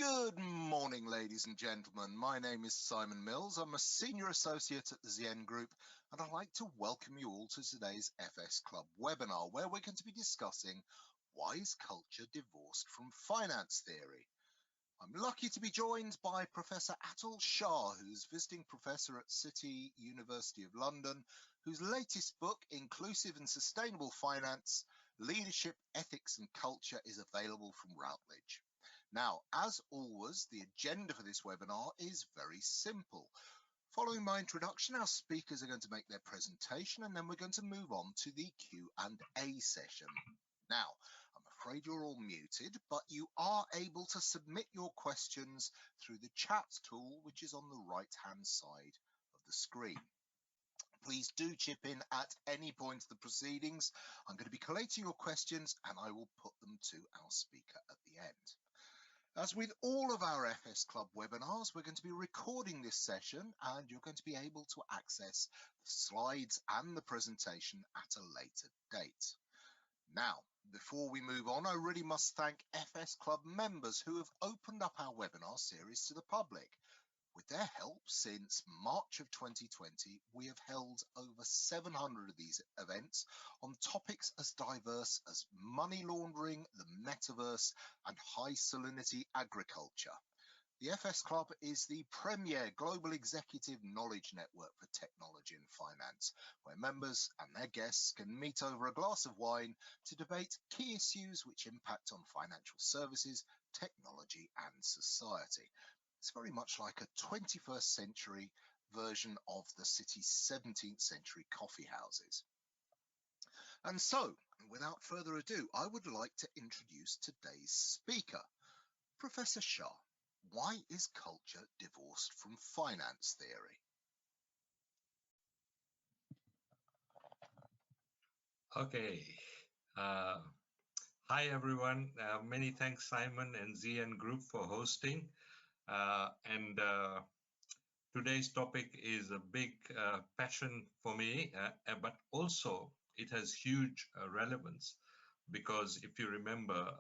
Good morning, ladies and gentlemen. My name is Simon Mills. I'm a Senior Associate at the Zien Group, and I'd like to welcome you all to today's FS Club webinar, where we're going to be discussing why is culture divorced from finance theory. I'm lucky to be joined by Professor Atul Shah, who's visiting professor at City University of London, whose latest book, Inclusive and Sustainable Finance, Leadership, Ethics and Culture, is available from Routledge. Now, as always, the agenda for this webinar is very simple. Following my introduction, our speakers are going to make their presentation, and then we're going to move on to the Q&A session. Now, I'm afraid you're all muted, but you are able to submit your questions through the chat tool, which is on the right-hand side of the screen. Please do chip in at any point of the proceedings. I'm going to be collating your questions, and I will put them to our speaker at the end. As with all of our FS Club webinars, we're going to be recording this session, and you're going to be able to access the slides and the presentation at a later date. Now, before we move on, I really must thank FS Club members who have opened up our webinar series to the public. With their help, since March of 2020, we have held over 700 of these events on topics as diverse as money laundering, the metaverse, and high salinity agriculture. The FS Club is the premier global executive knowledge network for technology and finance, where members and their guests can meet over a glass of wine to debate key issues which impact on financial services, technology, and society. It's very much like a 21st century version of the city's 17th century coffee houses. And so, without further ado, I would like to introduce today's speaker, Professor Shah. Why is culture divorced from finance theory? Okay. Hi, everyone. Many thanks, Simon and Zien Group, for hosting. Today's topic is a big passion for me, but also it has huge relevance because if you remember,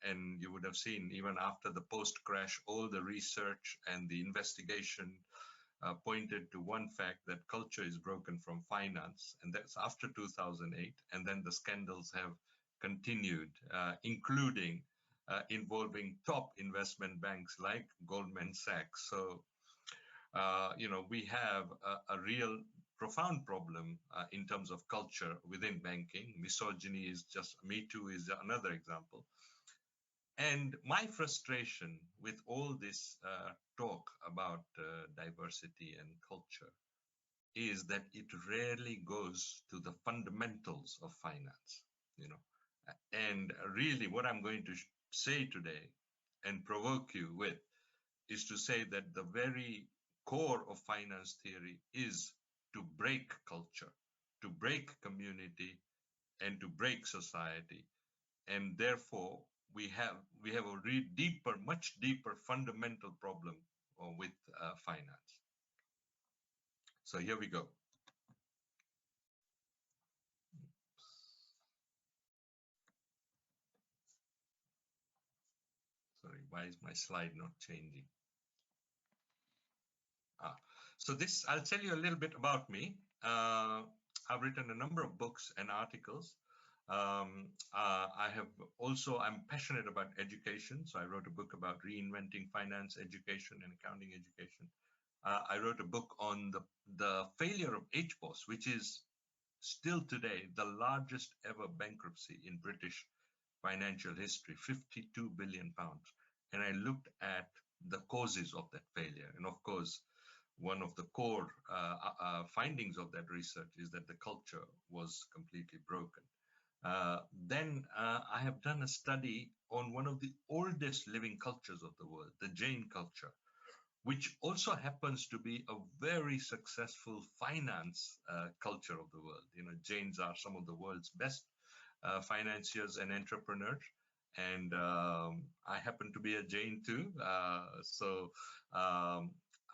and you would have seen even after the post-crash, all the research and the investigation pointed to one fact, that culture is broken from finance, and that's after 2008, and then the scandals have continued, including involving top investment banks like Goldman Sachs. So, we have a real profound problem in terms of culture within banking. Misogyny is just, Me Too is another example. And my frustration with all this talk about diversity and culture is that it rarely goes to the fundamentals of finance, And really what I'm going to say today and provoke you with is to say that the very core of finance theory is to break culture, to break community, and to break society. And therefore, we have a much deeper fundamental problem with finance. So here we go. Sorry, why is my slide not changing? So I'll tell you a little bit about me. I've written a number of books and articles. I'm passionate about education. So I wrote a book about reinventing finance education and accounting education. I wrote a book on the failure of HBOS, which is still today the largest ever bankruptcy in British financial history, 52 billion pounds. And I looked at the causes of that failure. And of course, one of the core findings of that research is that the culture was completely broken. Then I have done a study on one of the oldest living cultures of the world, the Jain culture, which also happens to be a very successful finance culture of the world. Jains are some of the world's best financiers and entrepreneurs. And I happen to be a Jain too.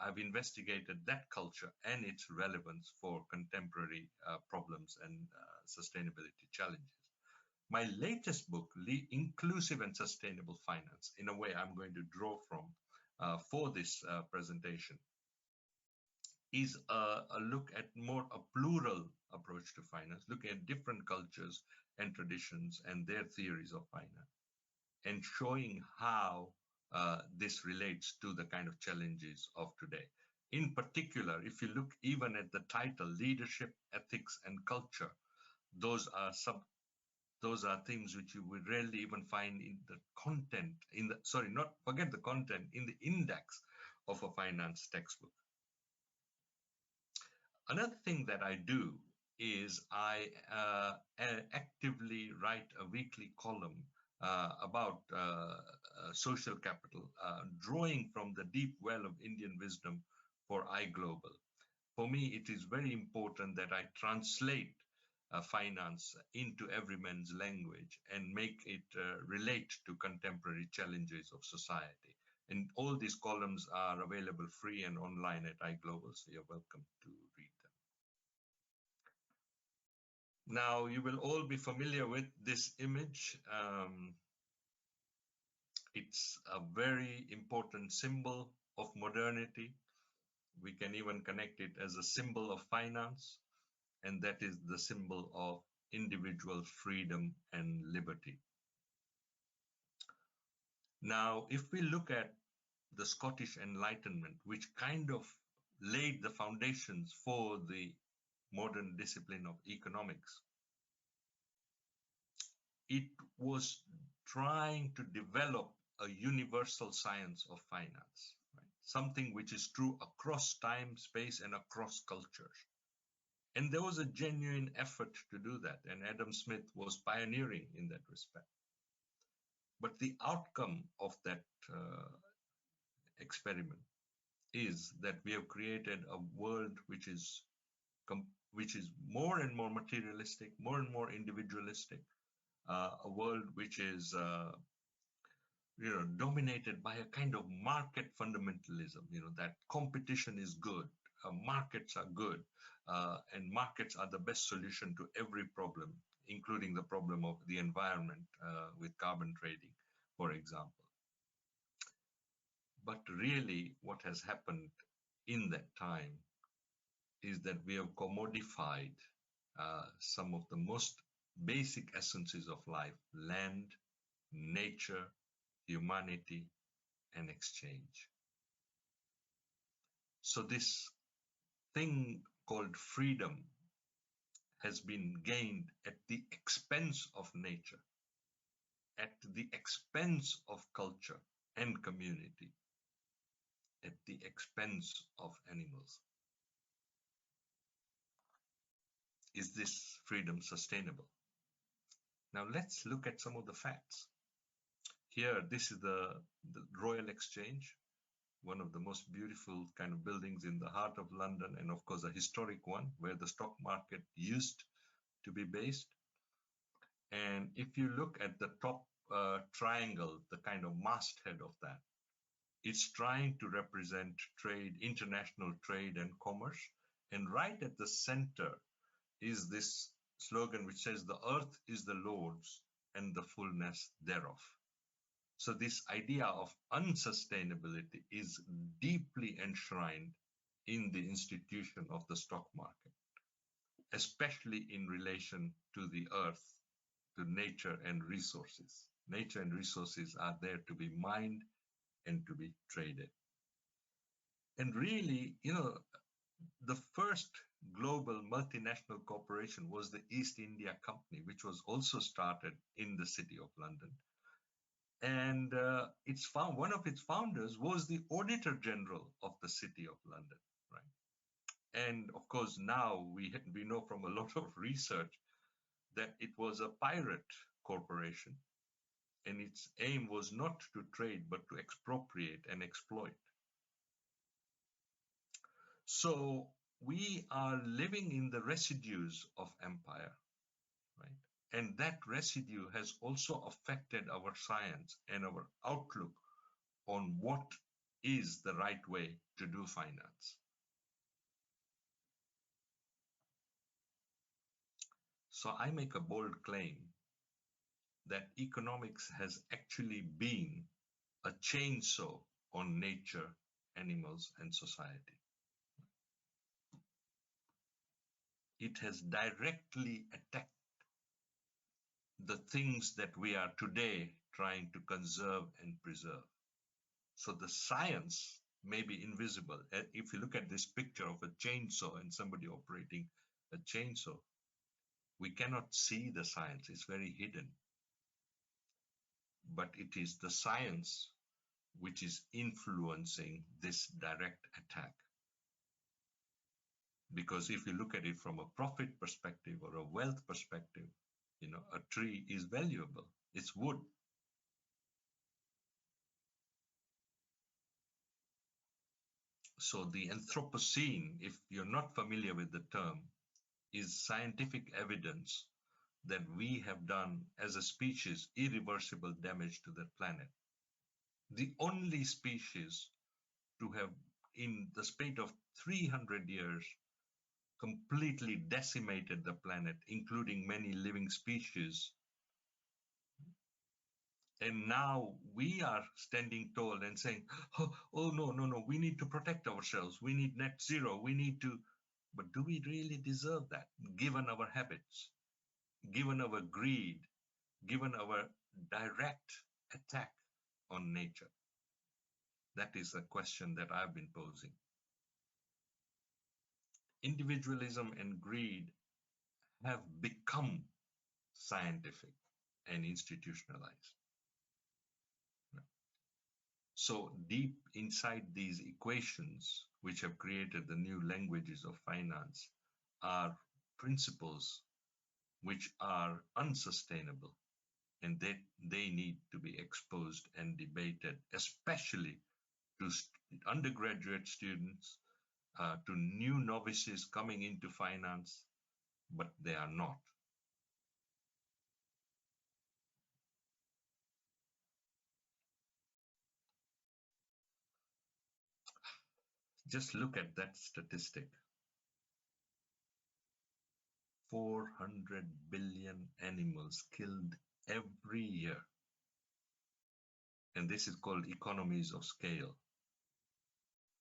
I've investigated that culture and its relevance for contemporary problems and sustainability challenges. My latest book, Inclusive and Sustainable Finance, in a way I'm going to draw from for this presentation is a look at more a plural approach to finance, looking at different cultures and traditions and their theories of finance, and showing how this relates to the kind of challenges of today. In particular, if you look even at the title, leadership, ethics, and culture, those are themes which you will rarely even find in the content, forget the content, in the index of a finance textbook. Another thing that I do is I actively write a weekly column about social capital, drawing from the deep well of Indian wisdom for iGlobal. For me, it is very important that I translate finance into everyman's language and make it relate to contemporary challenges of society. And all these columns are available free and online at iGlobal, so you're welcome to read them. Now, you will all be familiar with this image. It's a very important symbol of modernity. We can even connect it as a symbol of finance, and that is the symbol of individual freedom and liberty. Now, if we look at the Scottish Enlightenment, which kind of laid the foundations for the modern discipline of economics, it was trying to develop a universal science of finance, right? Something which is true across time, space, and across cultures. And there was a genuine effort to do that, and Adam Smith was pioneering in that respect. But the outcome of that experiment is that we have created a world which is more and more materialistic, more and more individualistic, a world which is dominated by a kind of market fundamentalism, that competition is good, markets are good, and markets are the best solution to every problem, including the problem of the environment with carbon trading, for example. But really what has happened in that time is that we have commodified some of the most basic essences of life: land, nature, humanity, and exchange. So this thing called freedom has been gained at the expense of nature, at the expense of culture and community, at the expense of animals. Is this freedom sustainable? Now let's look at some of the facts. Here, this is the Royal Exchange, one of the most beautiful kind of buildings in the heart of London, and of course a historic one where the stock market used to be based. And if you look at the top triangle, the kind of masthead of that, it's trying to represent trade, international trade and commerce. And right at the center is this slogan which says, "The earth is the Lord's and the fullness thereof." So this idea of unsustainability is deeply enshrined in the institution of the stock market, especially in relation to the earth, to nature and resources. Nature and resources are there to be mined and to be traded. And really, the first global multinational corporation was the East India Company, which was also started in the city of London. And one of its founders was the Auditor General of the City of London, right? And of course, now we know from a lot of research that it was a pirate corporation, and its aim was not to trade, but to expropriate and exploit. So we are living in the residues of empire, right? And that residue has also affected our science and our outlook on what is the right way to do finance. So I make a bold claim that economics has actually been a chainsaw on nature, animals, and society. It has directly attacked the things that we are today trying to conserve and preserve. So the science may be invisible. If you look at this picture of a chainsaw and somebody operating a chainsaw, we cannot see the science, it's very hidden. But it is the science which is influencing this direct attack. Because if you look at it from a profit perspective or a wealth perspective, a tree is valuable, it's wood. So the Anthropocene, if you're not familiar with the term, is scientific evidence that we have done as a species irreversible damage to the planet. The only species to have, in the span of 300 years, completely decimated the planet, including many living species. And now we are standing tall and saying, oh no, we need to protect ourselves. We need net zero. We need to. But do we really deserve that, given our habits, given our greed, given our direct attack on nature? That is a question that I've been posing. Individualism and greed have become scientific and institutionalized. So deep inside these equations, which have created the new languages of finance, are principles which are unsustainable, and they need to be exposed and debated, especially to undergraduate students, to new novices coming into finance, but they are not. Just look at that statistic. 400 billion animals killed every year. And this is called economies of scale.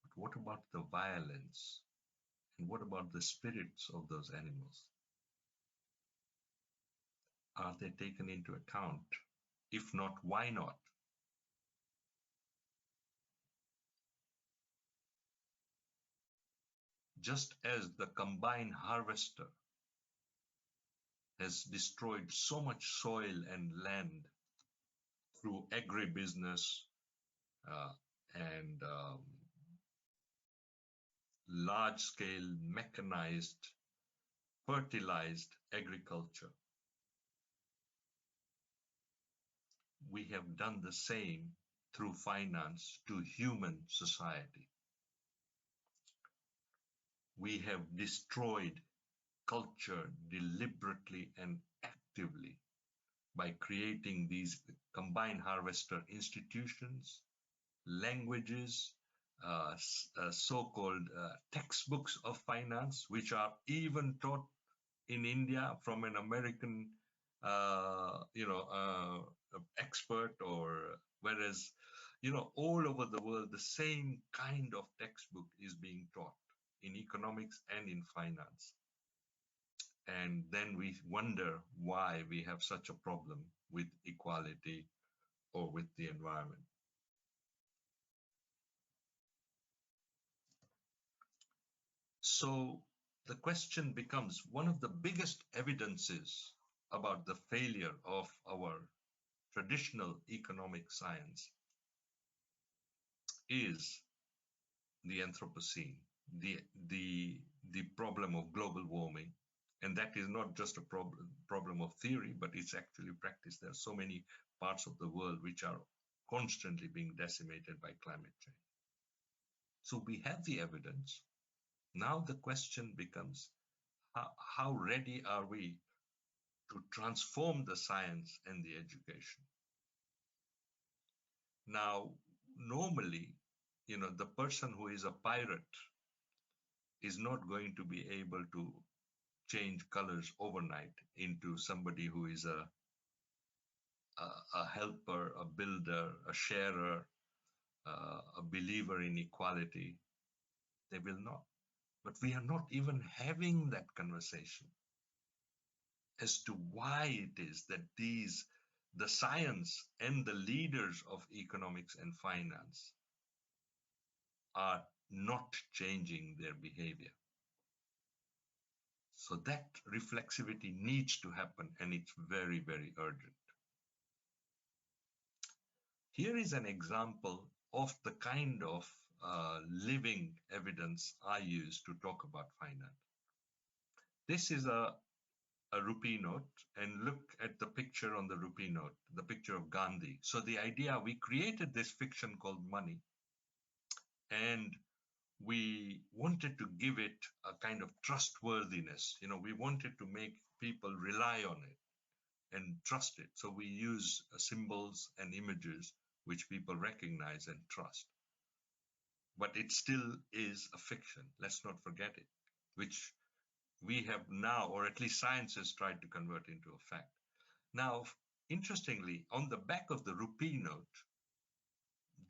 But what about the violence? And what about the spirits of those animals? Are they taken into account? If not, why not? Just as the combine harvester has destroyed so much soil and land through agribusiness and large-scale mechanized, fertilized agriculture, we have done the same through finance to human society. We have destroyed culture deliberately and actively by creating these combined harvester institutions, languages, so-called textbooks of finance, which are even taught in India from an American, expert, or whereas, all over the world, the same kind of textbook is being taught in economics and in finance. And then we wonder why we have such a problem with equality or with the environment. So the question becomes, one of the biggest evidences about the failure of our traditional economic science is the Anthropocene, the problem of global warming. And that is not just a problem of theory, but it's actually practice. There are so many parts of the world which are constantly being decimated by climate change. So we have the evidence. Now the question becomes, how ready are we to transform the science and the education? Now, normally, the person who is a pirate is not going to be able to change colors overnight into somebody who is a helper, a builder, a sharer, a believer in equality, they will not. But we are not even having that conversation as to why it is that the science and the leaders of economics and finance are not changing their behavior. So that reflexivity needs to happen, and it's very, very urgent. Here is an example of the kind of living evidence I use to talk about finance. This is a rupee note, and look at the picture on the rupee note, the picture of Gandhi. So the idea, we created this fiction called money, and we wanted to give it a kind of trustworthiness. We wanted to make people rely on it and trust it. So we use symbols and images which people recognize and trust. But it still is a fiction. Let's not forget it, which we have now, or at least science has tried to convert into a fact. Now, interestingly, on the back of the rupee note,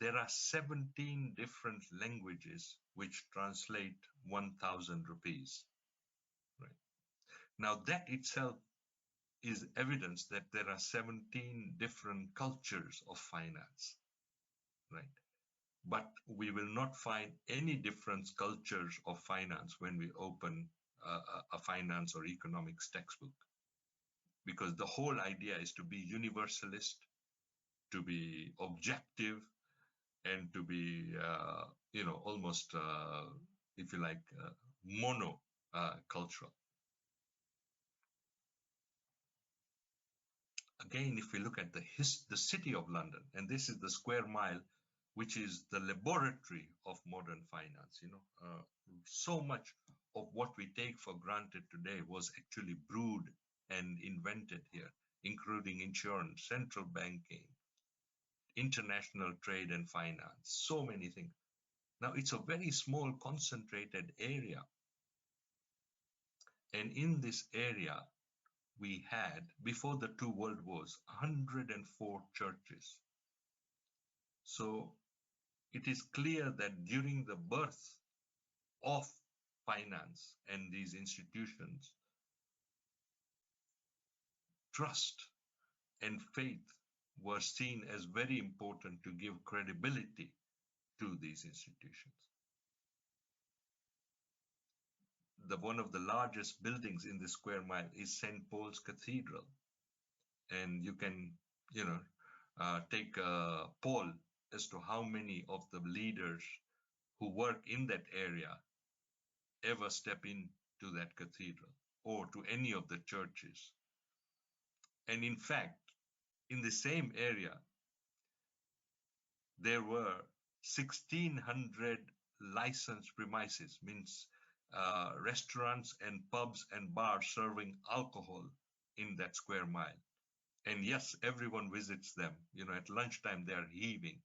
there are 17 different languages which translate 1,000 rupees. Right? Now, that itself is evidence that there are 17 different cultures of finance. Right? But we will not find any different cultures of finance when we open a finance or economics textbook, because the whole idea is to be universalist, to be objective, and to be, almost, if you like, mono cultural. Again, if we look at the city of London, and this is the square mile, which is the laboratory of modern finance. So much of what we take for granted today was actually brewed and invented here, including insurance, central banking, international trade and finance, so many things. Now, it's a very small, concentrated area. And in this area, we had, before the two world wars, 104 churches. So it is clear that during the birth of finance and these institutions, trust and faith were seen as very important to give credibility to these institutions. One of the largest buildings in the square mile is St. Paul's Cathedral. And you can, take a poll as to how many of the leaders who work in that area ever step into that cathedral or to any of the churches. And in fact, in the same area, there were 1,600 licensed premises, means restaurants and pubs and bars serving alcohol in that square mile. And yes, everyone visits them. At lunchtime, they're heaving.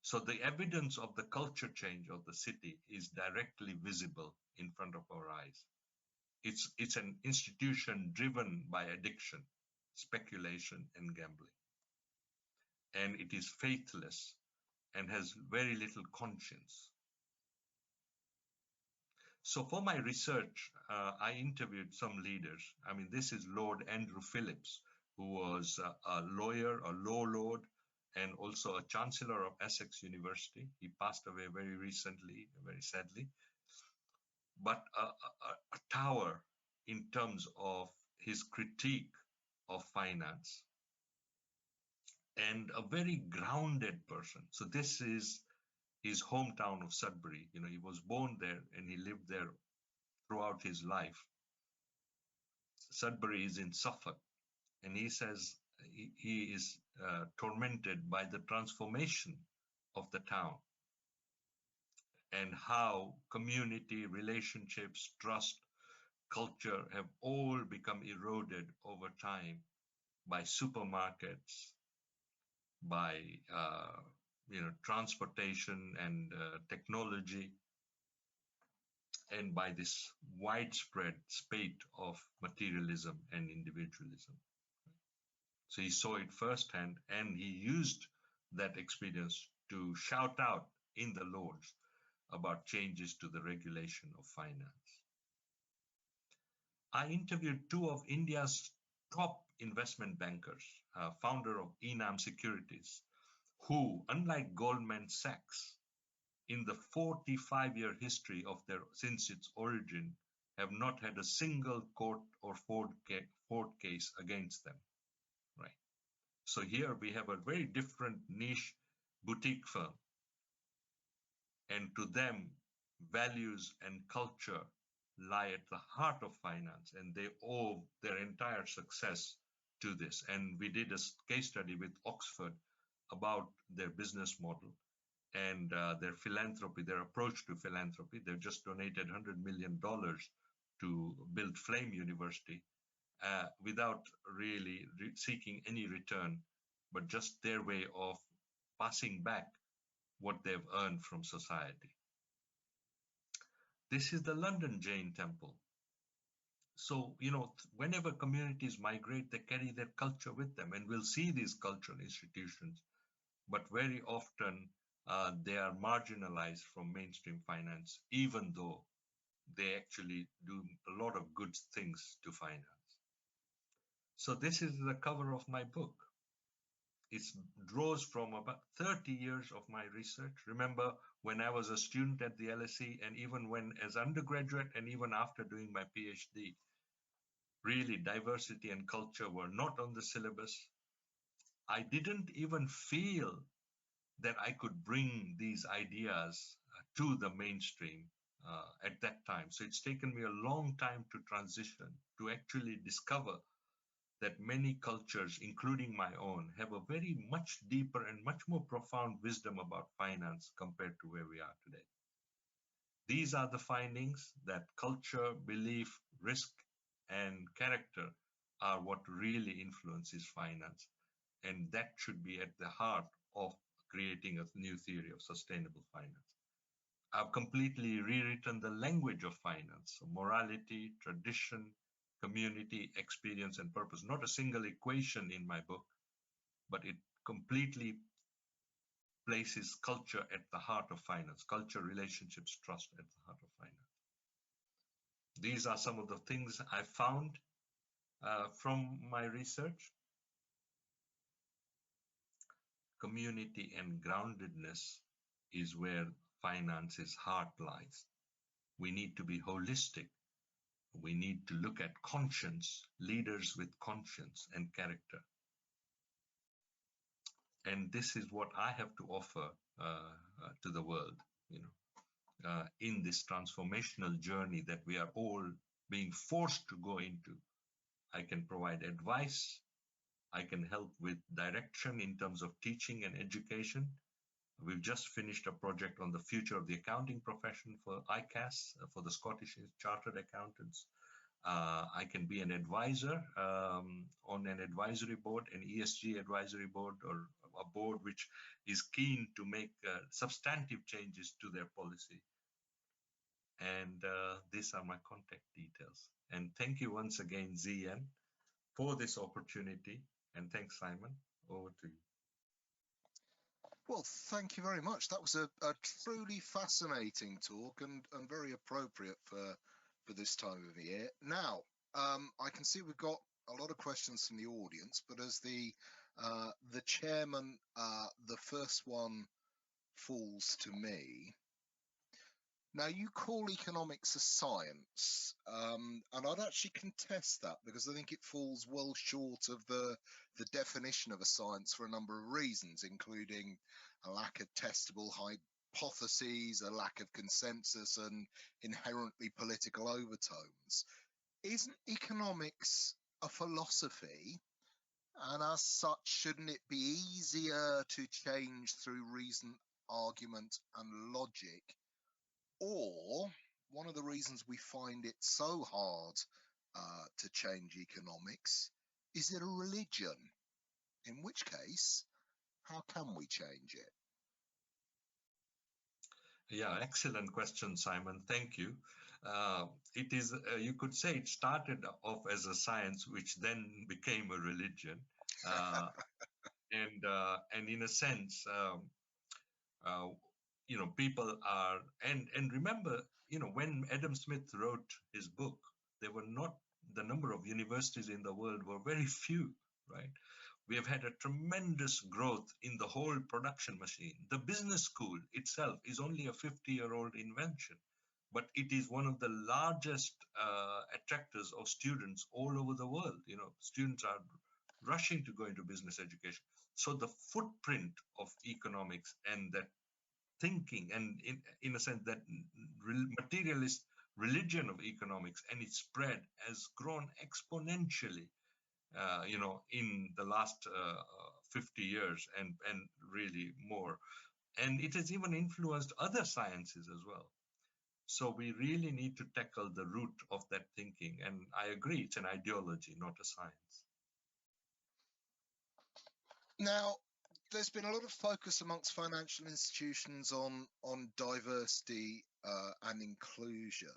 So the evidence of the culture change of the city is directly visible in front of our eyes. It's an institution driven by addiction, speculation, and gambling. And it is faithless and has very little conscience. So for my research, I interviewed some leaders. I mean, this is Lord Andrew Phillips, who was a lawyer, a law lord, and also a chancellor of Essex University. He passed away very recently, very sadly. But a tower in terms of his critique of finance, and a very grounded person. So this is his hometown of Sudbury. He was born there and he lived there throughout his life. Sudbury is in Suffolk, and he says he is tormented by the transformation of the town and how community, relationships, trust, culture have all become eroded over time by supermarkets, by transportation and technology, and by this widespread spate of materialism and individualism. So he saw it firsthand, and he used that experience to shout out in the Lords about changes to the regulation of finance. I interviewed two of India's top investment bankers, founder of Enam Securities, who, unlike Goldman Sachs, in the 45-year history of since its origin, have not had a single court or court case against them. Right. So here we have a very different niche boutique firm, and to them, values and culture lie at the heart of finance, and they owe their entire success to this. And we did a case study with Oxford about their business model and their philanthropy, their approach to philanthropy. They've just donated $100 million to build Flame University without really seeking any return, but just their way of passing back what they've earned from society. This is the London Jain Temple. So, whenever communities migrate, they carry their culture with them, and we'll see these cultural institutions, but very often they are marginalized from mainstream finance, even though they actually do a lot of good things to finance. So this is the cover of my book. It draws from about 30 years of my research. Remember, when I was a student at the LSE, and even when as undergraduate, and even after doing my PhD, really diversity and culture were not on the syllabus. I didn't even feel that I could bring these ideas to the mainstream at that time. So it's taken me a long time to transition, to actually discover that many cultures, including my own, have a very much deeper and much more profound wisdom about finance compared to where we are today. These are the findings that culture, belief, risk, and character are what really influences finance. And that should be at the heart of creating a new theory of sustainable finance. I've completely rewritten the language of finance, so morality, tradition, community, experience, and purpose. Not a single equation in my book, but it completely places culture at the heart of finance, culture, relationships, trust at the heart of finance. These are some of the things I found from my research. Community and groundedness is where finance's heart lies. We need to be holistic. We need to look at conscience, leaders with conscience and character. And this is what I have to offer to the world, in this transformational journey that we are all being forced to go into. I can provide advice. I can help with direction in terms of teaching and education. We've just finished a project on the future of the accounting profession for ICAS, for the Scottish Chartered Accountants. I can be an advisor on an advisory board, an ESG advisory board, or a board which is keen to make substantive changes to their policy. And these are my contact details. And thank you once again, ZN, for this opportunity. And thanks, Simon. Over to you. Well, thank you very much. That was a truly fascinating talk and very appropriate for this time of year. Now, I can see we've got a lot of questions from the audience, but as the chairman, the first one falls to me. Now, you call economics a science, and I'd actually contest that because I think it falls well short of the definition of a science for a number of reasons, including a lack of testable hypotheses, a lack of consensus, and inherently political overtones. Isn't economics a philosophy? And as such, shouldn't it be easier to change through reason, argument, and logic? Or one of the reasons we find it so hard to change economics is it a religion? In which case, how can we change it? Yeah, excellent question, Simon. Thank you. It is, you could say it started off as a science, which then became a religion. And in a sense, Uh, people are, and remember, when Adam Smith wrote his book, there were not, the number of universities in the world were very few, right? We have had a tremendous growth in the whole production machine. The business school itself is only a 50-year-old invention, but it is one of the largest attractors of students all over the world. Students are rushing to go into business education. So the footprint of economics and that thinking, and in a sense that materialist religion of economics and its spread has grown exponentially, in the last 50 years and really more. And it has even influenced other sciences as well. So we really need to tackle the root of that thinking. And I agree, it's an ideology, not a science. Now, there's been a lot of focus amongst financial institutions on diversity and inclusion.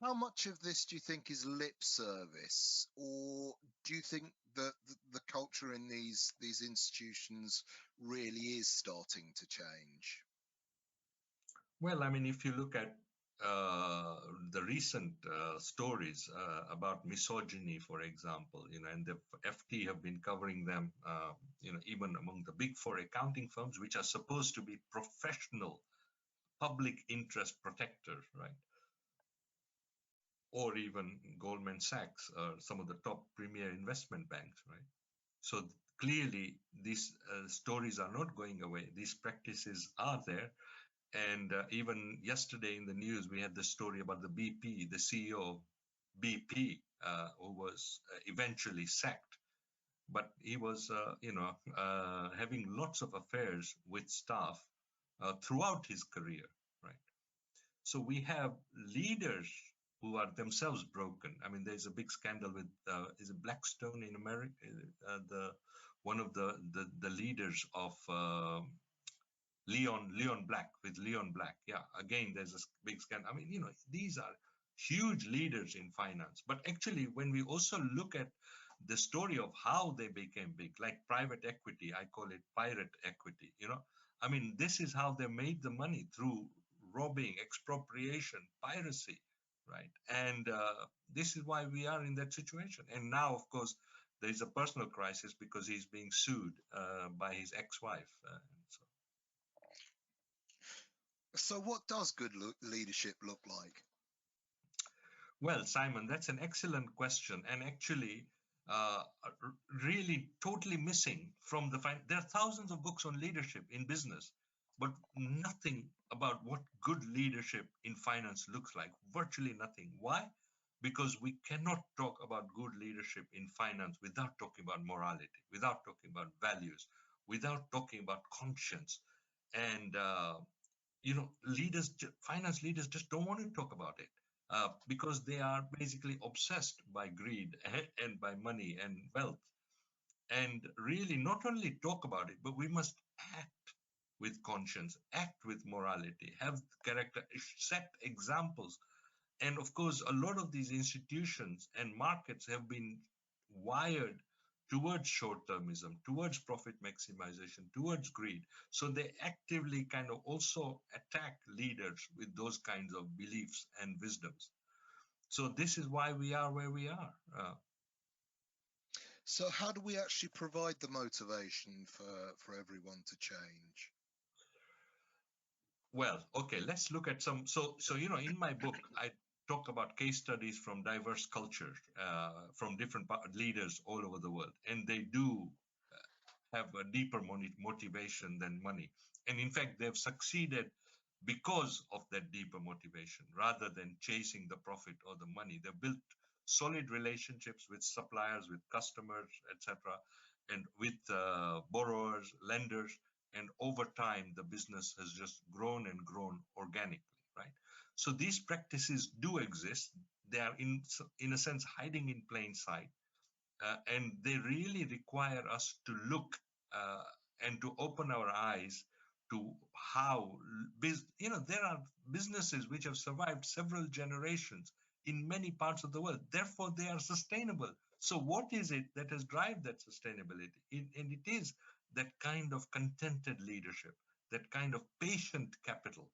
How much of this do you think is lip service, or do you think that the culture in these institutions really is starting to change? Well, I mean, if you look at the recent stories about misogyny, for example, and the FT have been covering them, even among the big four accounting firms, which are supposed to be professional public interest protectors, right? Or even Goldman Sachs, some of the top premier investment banks, right? So clearly, these stories are not going away. These practices are there. And even yesterday in the news, we had the story about the BP, the CEO of BP, who was eventually sacked. But he was, having lots of affairs with staff throughout his career, right? So we have leaders who are themselves broken. I mean, there's a big scandal with is it Blackstone in America, the one of the leaders of Leon Black, with Leon Black. Yeah, again, there's a big scandal. I mean, these are huge leaders in finance. But actually, when we also look at the story of how they became big, like private equity, I call it pirate equity. I mean, this is how they made the money, through robbing, expropriation, piracy, right? And this is why we are in that situation. And now, of course, there is a personal crisis because he's being sued by his ex-wife. So what does good leadership look like? Well, Simon, that's an excellent question, and actually, uh, really totally missing from the. There are thousands of books on leadership in business, but nothing about what good leadership in finance looks like. Virtually nothing. Why? Because we cannot talk about good leadership in finance without talking about morality, without talking about values, without talking about conscience, and finance leaders just don't want to talk about it because they are basically obsessed by greed and by money and wealth. And really, not only talk about it, but we must act with conscience, act with morality, have character, set examples. And of course, a lot of these institutions and markets have been wired towards short-termism, towards profit maximization, towards greed. So they actively kind of also attack leaders with those kinds of beliefs and wisdoms. So this is why we are where we are. So how do we actually provide the motivation for everyone to change? Well, okay, let's look at some. So in my book, I talk about case studies from diverse cultures, from different leaders all over the world, and they do have a deeper motivation than money. And in fact, they've succeeded because of that deeper motivation rather than chasing the profit or the money. They've built solid relationships with suppliers, with customers, etc., and with borrowers, lenders. And over time, the business has just grown and grown organically, right? So these practices do exist. They are, in a sense, hiding in plain sight, and they really require us to look uh, and to open our eyes to how there are businesses which have survived several generations in many parts of the world, therefore they are sustainable. So what is it that has driven that sustainability? And it is that kind of contented leadership, that kind of patient capital,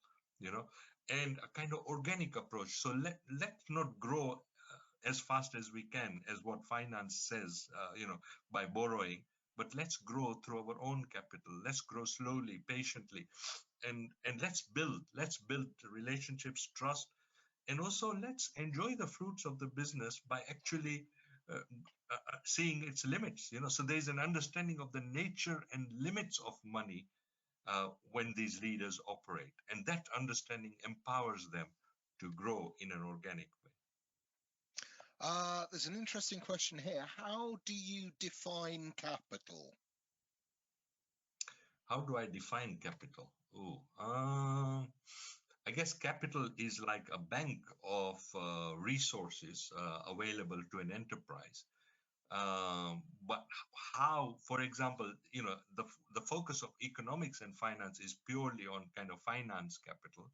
and a kind of organic approach. So let's not grow as fast as we can, as what finance says, by borrowing, but let's grow through our own capital. Let's grow slowly, patiently, and let's build relationships, trust, and also let's enjoy the fruits of the business by actually uh, seeing its limits. So there's an understanding of the nature and limits of money when these leaders operate, and that understanding empowers them to grow in an organic way. There's an interesting question here. How do you define capital? How do I define capital? I guess capital is like a bank of resources available to an enterprise. But how, for example, the focus of economics and finance is purely on kind of finance capital.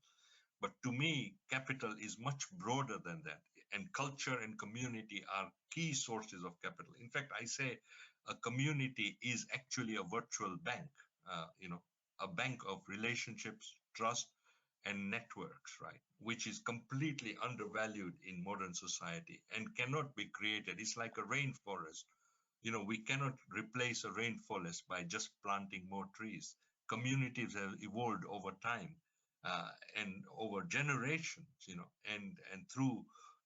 But to me, capital is much broader than that. And culture and community are key sources of capital. In fact, I say a community is actually a virtual bank, uh, you know, a bank of relationships, trust, and networks, right? Which is completely undervalued in modern society and cannot be created. It's like a rainforest. We cannot replace a rainforest by just planting more trees. Communities have evolved over time uh, and over generations,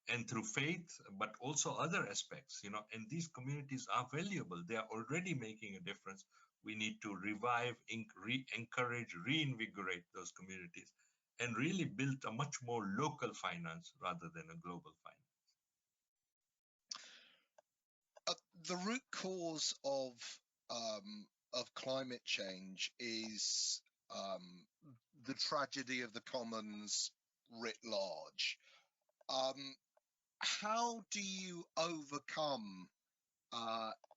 and through faith, but also other aspects, and these communities are valuable. They are already making a difference. We need to revive, encourage, reinvigorate those communities, and really build a much more local finance rather than a global finance. The root cause of climate change is the tragedy of the commons writ large. How do you overcome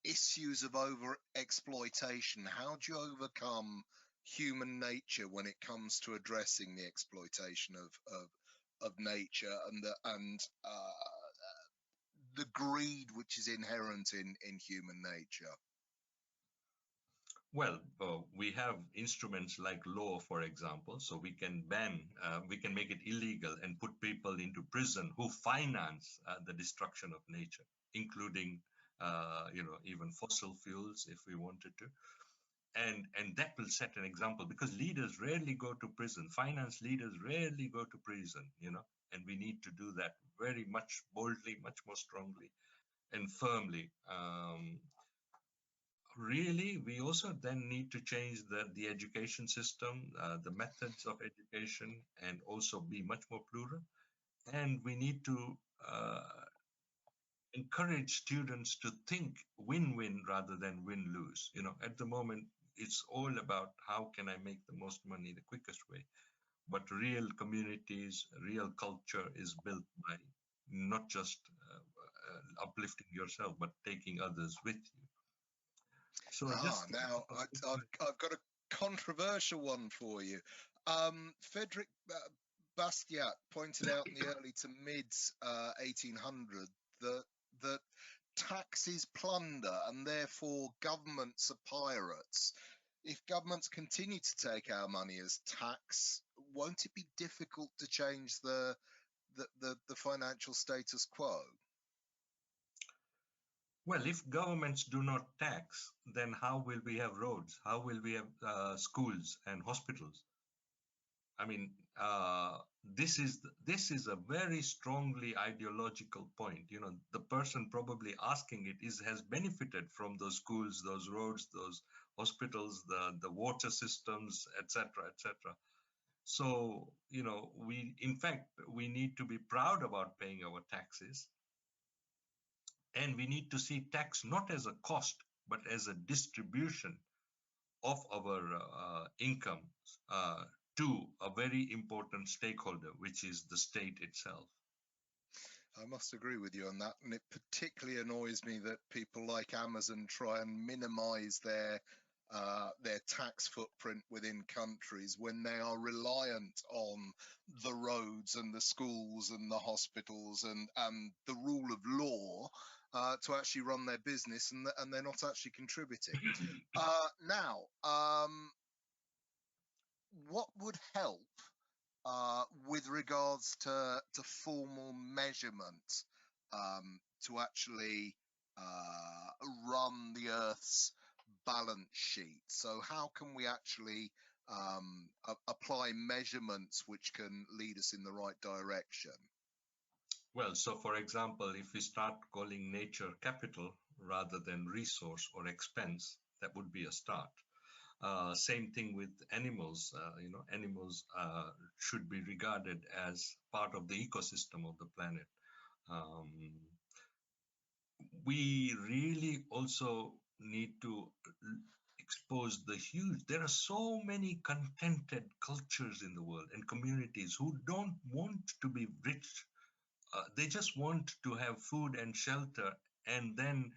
issues of over exploitation? How do you overcome human nature when it comes to addressing the exploitation of nature and the greed which is inherent in human nature? Well, we have instruments like law, for example, so we can we can make it illegal and put people into prison who finance the destruction of nature, including, even fossil fuels if we wanted to. And that will set an example, because leaders rarely go to prison. Finance leaders rarely go to prison, and we need to do that very much boldly, much more strongly and firmly. Really, we also then need to change the education system, the methods of education, and also be much more plural. And we need to encourage students to think win-win rather than win-lose. At the moment, it's all about how can I make the most money the quickest way. But real communities, real culture is built by not just uplifting yourself, but taking others with you. So just Now I've got a controversial one for you. Frederick Bastiat pointed out in the early to mid 1800s that taxes plunder and therefore governments are pirates. If governments continue to take our money as tax, won't it be difficult to change the financial status quo? Well, if governments do not tax, then how will we have roads? How will we have schools and hospitals? I mean, this is a very strongly ideological point. The person probably asking it has benefited from those schools, those roads, those hospitals, the water systems, etc., etc. So, in fact, we need to be proud about paying our taxes. And we need to see tax not as a cost, but as a distribution of our income to a very important stakeholder, which is the state itself. I must agree with you on that. And it particularly annoys me that people like Amazon try and minimize their tax footprint within countries when they are reliant on the roads and the schools and the hospitals and the rule of law to actually run their business, and they're not actually contributing. Now, what would help with regards to formal measurement to actually run the Earth's balance sheet? So how can we actually apply measurements which can lead us in the right direction? Well, so for example, if we start calling nature capital rather than resource or expense, that would be a start. Same thing with animals. Animals should be regarded as part of the ecosystem of the planet. Um, we really also need to expose the huge. There are so many contented cultures in the world and communities who don't want to be rich. They just want to have food and shelter, and then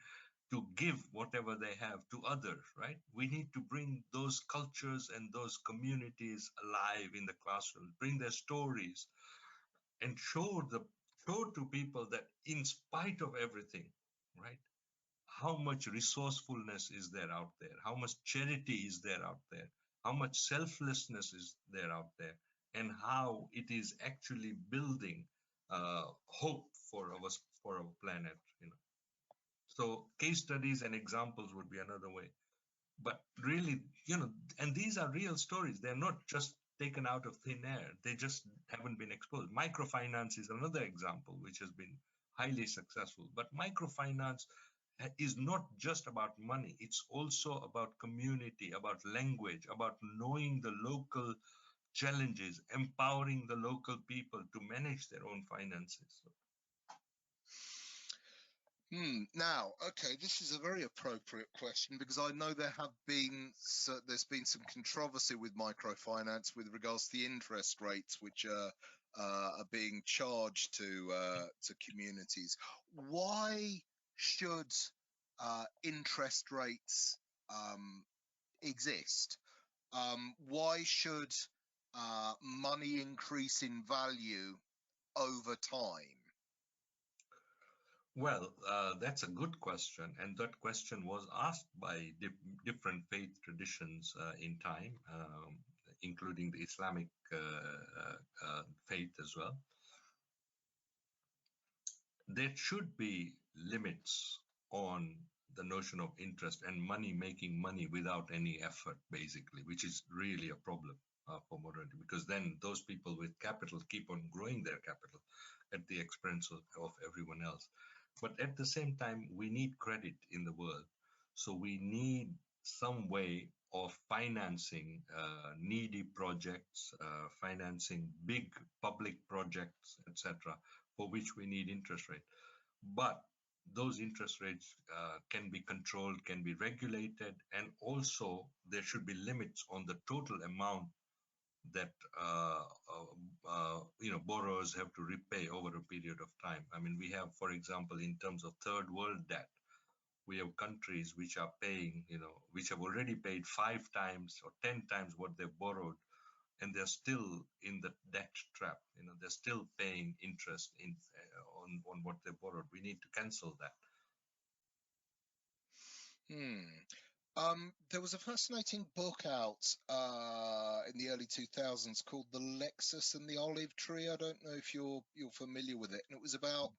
to give whatever they have to others, right? We need to bring those cultures and those communities alive in the classroom, bring their stories, and show to people that in spite of everything, right? How much resourcefulness is there out there? How much charity is there out there? How much selflessness is there out there? And how it is actually building hope for our planet. So case studies and examples would be another way. But really, and these are real stories. They're not just taken out of thin air. They just haven't been exposed. Microfinance is another example which has been highly successful. But microfinance is not just about money. It's also about community, about language, about knowing the local challenges, empowering the local people to manage their own finances. Now, okay, this is a very appropriate question because I know there's been some controversy with microfinance with regards to the interest rates which are being charged to communities. Why should interest rates exist? Why should money increase in value over time? Well, that's a good question, and that question was asked by different faith traditions in time, including the Islamic faith as well. There should be limits on the notion of interest and money making money without any effort, basically, which is really a problem for modernity, because then those people with capital keep on growing their capital at the expense of everyone else. But at the same time, we need credit in the world. So we need some way of financing needy projects, financing big public projects, etc., for which we need interest rate. But those interest rates can be controlled, can be regulated, and also there should be limits on the total amount that borrowers have to repay over a period of time. I mean, we have, for example, in terms of third world debt, we have countries which are paying, which have already paid 5 times or 10 times what they've borrowed, and they're still in the debt trap. They're still paying interest on what they borrowed. We need to cancel that. There was a fascinating book out in the early 2000s called The Lexus and the Olive Tree. I don't know if you're familiar with it. And it was about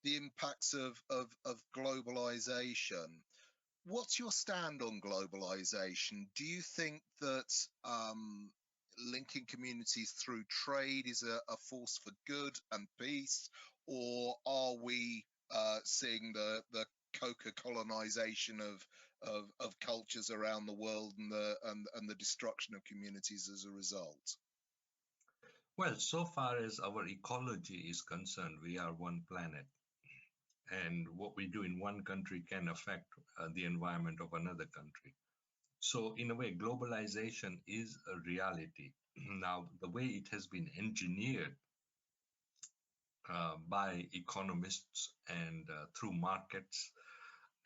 the impacts of globalization. What's your stand on globalization? Do you think that linking communities through trade is a force for good and peace, or are we seeing the co-colonization of cultures around the world and the destruction of communities as a result? Well, so far as our ecology is concerned, we are one planet. And what we do in one country can affect the environment of another country. So in a way, globalization is a reality. Now, the way it has been engineered by economists and through markets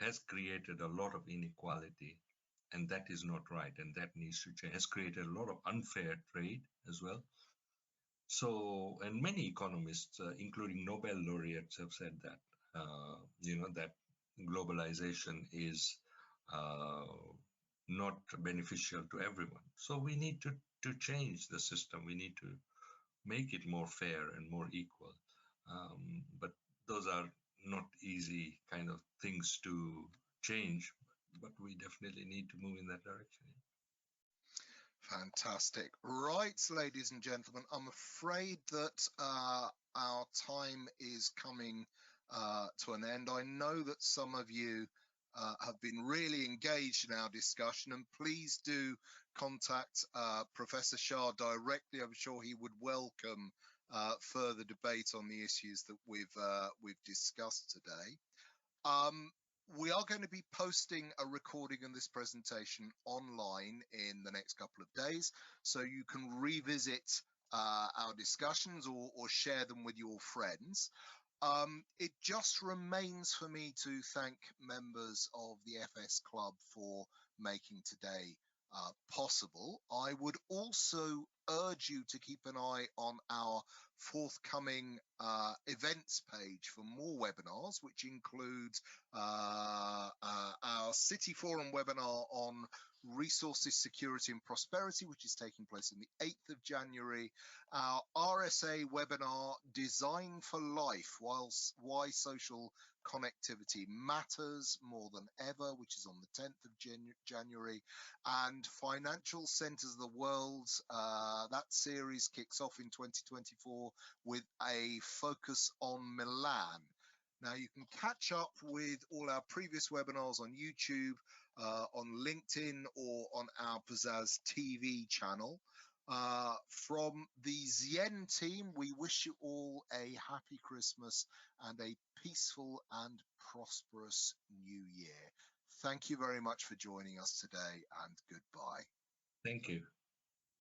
has created a lot of inequality, and that is not right, and that needs to change. Has created a lot of unfair trade as well. So, and many economists, including Nobel laureates, have said that that globalization is not beneficial to everyone. So we need to to change the system. We need to make it more fair and more equal. But those are not easy kind of things to change, but we definitely need to move in that direction. Fantastic. Right, ladies and gentlemen, I'm afraid that our time is coming to an end. I know that some of you have been really engaged in our discussion, and please do contact Professor Shah directly. I'm sure he would welcome further debate on the issues that we've discussed today. We are going to be posting a recording of this presentation online in the next couple of days, so you can revisit our discussions or share them with your friends. It just remains for me to thank members of the FS Club for making today possible. I would also urge you to keep an eye on our forthcoming events page for more webinars, which includes our City Forum webinar on resources, security and prosperity, which is taking place on the 8th of January, our RSA webinar, Design for Life, Why Social Connectivity Matters More Than Ever, which is on the 10th of January, and Financial Centers of the World. That series kicks off in 2024 with a focus on Milan. Now, you can catch up with all our previous webinars on YouTube, on LinkedIn, or on our Pizzazz TV channel. From the Zien team, we wish you all a happy Christmas and a peaceful and prosperous new year. Thank you very much for joining us today, and goodbye. Thank you.